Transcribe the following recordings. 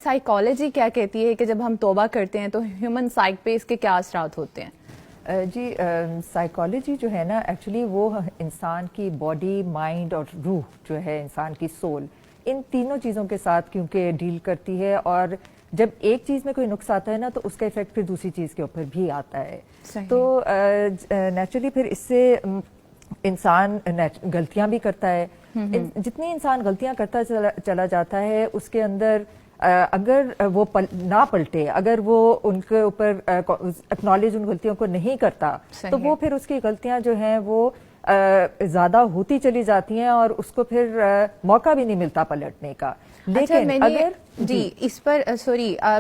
Psychology کیا کہتی ہے کہ جب ہم توبہ کرتے ہیں تو ہیومن سائیک پہ اس کے کیا اثرات ہوتے ہیں؟ جی سائیکالوجی جو ہے نا ایکچولی وہ انسان کی باڈی، مائنڈ اور روح جو ہے انسان کی سول، ان تینوں چیزوں کے ساتھ کیونکہ ڈیل کرتی ہے، اور جب ایک چیز میں کوئی نقص آتا ہے نا تو اس کا ایفیکٹ پھر دوسری چیز کے اوپر بھی آتا ہے. تو نیچرلی پھر اس سے انسان غلطیاں بھی کرتا ہے. جتنی انسان غلطیاں کرتا چلا جاتا ہے اس کے اندر اگر وہ نہ پلٹے، اگر وہ ان کے اوپر اکنالج ان غلطیوں کو نہیں کرتا تو وہ پھر اس کی غلطیاں جو ہیں وہ زیادہ ہوتی چلی جاتی ہیں اور اس کو پھر موقع بھی نہیں ملتا پلٹنے کا. لیکن اگر اس پر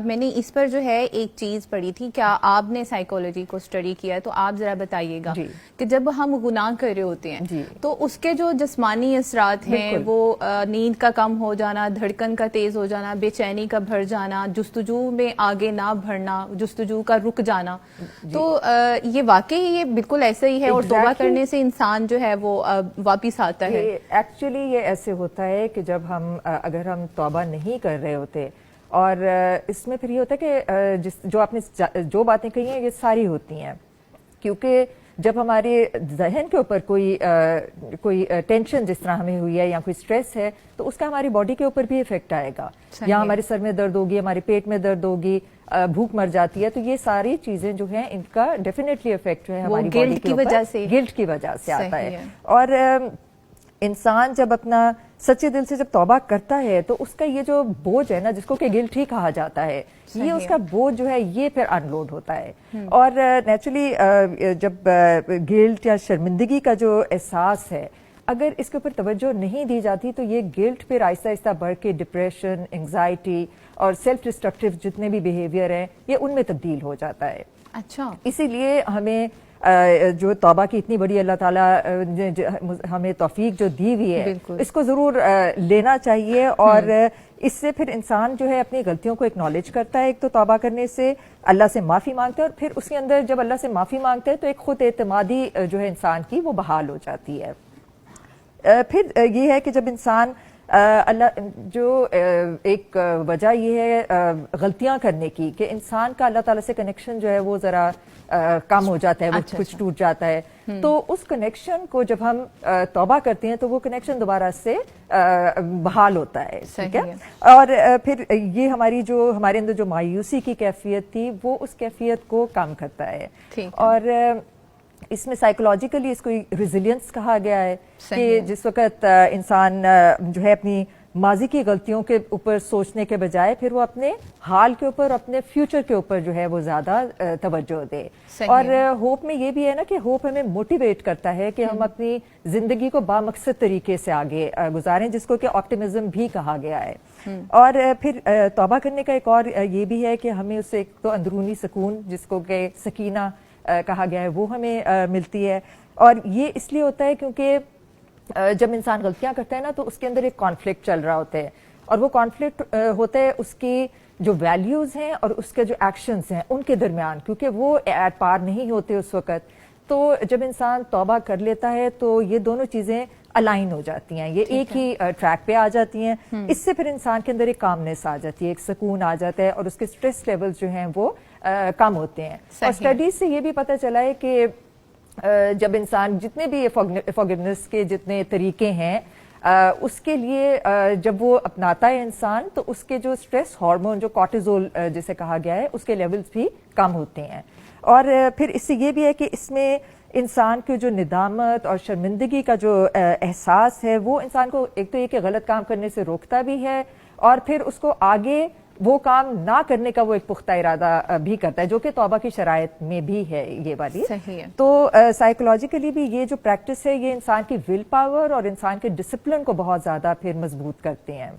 میں نے اس پر جو ہے ایک چیز پڑھی تھی، کیا آپ نے سائیکالوجی کو اسٹڈی کیا ہے تو آپ ذرا بتائیے گا کہ جب ہم گناہ کر رہے ہوتے ہیں تو اس کے جو جسمانی اثرات ہیں وہ نیند کا کم ہو جانا، دھڑکن کا تیز ہو جانا، بے چینی کا بڑھ جانا، جستجو میں آگے نہ بڑھنا، جستجو کا رک جانا، تو یہ واقعی یہ بالکل ایسا ہی ہے اور توبہ کرنے سے انسان جو ہے وہ واپس آتا ہے؟ ایکچولی یہ ایسے ہوتا ہے کہ جب اگر ہم توبہ نہیں کر رہے ہوتے، اور اس میں پھر یہ ہوتا ہے کہ جو آپ نے جو باتیں کہی ہیں یہ ساری ہوتی ہیں، کیونکہ جب ہمارے ذہن کے اوپر کوئی ٹینشن جس طرح ہمیں ہوئی ہے یا کوئی سٹریس ہے تو اس کا ہماری باڈی کے اوپر بھی افیکٹ آئے گا. یا ہمارے سر میں درد ہوگی، ہمارے پیٹ میں درد ہوگی، بھوک مر جاتی ہے، تو یہ ساری چیزیں جو ہیں ان کا ڈیفینیٹلی افیکٹ جو ہے ہماری باڈی کے اوپر گلٹ کی وجہ سے آتا ہے. اور انسان جب اپنا سچے دل سے جب توبہ کرتا ہے تو اس کا یہ جو بوجھ ہے نا، جس کو کہ گلٹ ہی کہا جاتا ہے، یہ اس کا بوجھ جو ہے یہ پھر ان لوڈ ہوتا ہے. اور نیچرلی جب گلٹ یا شرمندگی کا جو احساس ہے اگر اس کے اوپر توجہ نہیں دی جاتی تو یہ گلٹ پھر آہستہ آہستہ بڑھ کے ڈپریشن، انگزائٹی اور سیلف ڈسٹرکٹیو جتنے بھی بیہیویئر ہیں یہ ان میں تبدیل ہو جاتا ہے. اچھا، اسی لیے ہمیں جو توبہ کی اتنی بڑی اللہ تعالیٰ نے ہمیں توفیق جو دی ہوئی ہے اس کو ضرور لینا چاہیے. اور اس سے پھر انسان جو ہے اپنی غلطیوں کو اکنالج کرتا ہے، ایک تو توبہ کرنے سے اللہ سے معافی مانگتا ہے، اور پھر اس کے اندر جب اللہ سے معافی مانگتا ہے تو ایک خود اعتمادی جو ہے انسان کی وہ بحال ہو جاتی ہے. پھر یہ ہے کہ جب انسان اللہ جو ایک وجہ یہ ہے غلطیاں کرنے کی کہ انسان کا اللہ تعالیٰ سے کنیکشن جو ہے وہ ذرا کم ہو جاتا ہے، وہ کچھ ٹوٹ جاتا ہے، تو اس کنیکشن کو جب ہم توبہ کرتے ہیں تو وہ کنیکشن دوبارہ سے بحال ہوتا ہے. ٹھیک ہے، اور پھر یہ ہمارے اندر جو مایوسی کی کیفیت تھی وہ اس کیفیت کو کم کرتا ہے. اور اس میں سائیکولوجیکلی اس کو ریزیلینس کہا گیا ہے کہ جس وقت انسان جو ہے اپنی ماضی کی غلطیوں کے اوپر سوچنے کے بجائے پھر وہ اپنے حال کے اوپر، اپنے فیوچر کے اوپر جو ہے وہ زیادہ توجہ دے. اور ہوپ میں یہ بھی ہے نا کہ ہوپ ہمیں موٹیویٹ کرتا ہے کہ ہم اپنی زندگی کو بامقصد طریقے سے آگے گزاریں، جس کو کہ آپٹیمزم بھی کہا گیا ہے. اور پھر توبہ کرنے کا ایک اور یہ بھی ہے کہ ہمیں اس سے ایک تو اندرونی سکون جس کو کہ سکینہ کہا گیا ہے وہ ہمیں ملتی ہے. اور یہ اس لیے ہوتا ہے کیونکہ جب انسان غلطیاں کرتا ہے نا تو اس کے اندر ایک کانفلکٹ چل رہا ہوتا ہے، اور وہ کانفلکٹ ہوتا ہے اس کی جو ویلیوز ہیں اور اس کے جو ایکشنز ہیں ان کے درمیان، کیونکہ وہ ایٹ پار نہیں ہوتے اس وقت. تو جب انسان توبہ کر لیتا ہے تو یہ دونوں چیزیں الائن ہو جاتی ہیں، یہ ایک ہی ٹریک پہ آ جاتی ہیں. اس سے پھر انسان کے اندر ایک کامنس آ جاتی ہے، ایک سکون آ جاتا ہے، اور اس کے سٹریس لیولز جو ہیں وہ کم ہوتے ہیں. اور اسٹڈیز سے یہ بھی پتہ چلا ہے کہ جب انسان جتنے بھی فارگیونیس کے جتنے طریقے ہیں اس کے لیے جب وہ اپناتا ہے انسان تو اس کے جو سٹریس ہارمون جو کارٹیزول جسے کہا گیا ہے اس کے لیولز بھی کم ہوتے ہیں. اور پھر اس سے یہ بھی ہے کہ اس میں انسان کی جو ندامت اور شرمندگی کا جو احساس ہے وہ انسان کو ایک تو یہ کہ غلط کام کرنے سے روکتا بھی ہے، اور پھر اس کو آگے وہ کام نہ کرنے کا وہ ایک پختہ ارادہ بھی کرتا ہے، جو کہ توبہ کی شرائط میں بھی ہے یہ والی. تو سائیکولوجیکلی بھی یہ جو پریکٹس ہے یہ انسان کی ول پاور اور انسان کے ڈسپلن کو بہت زیادہ پھر مضبوط کرتے ہیں.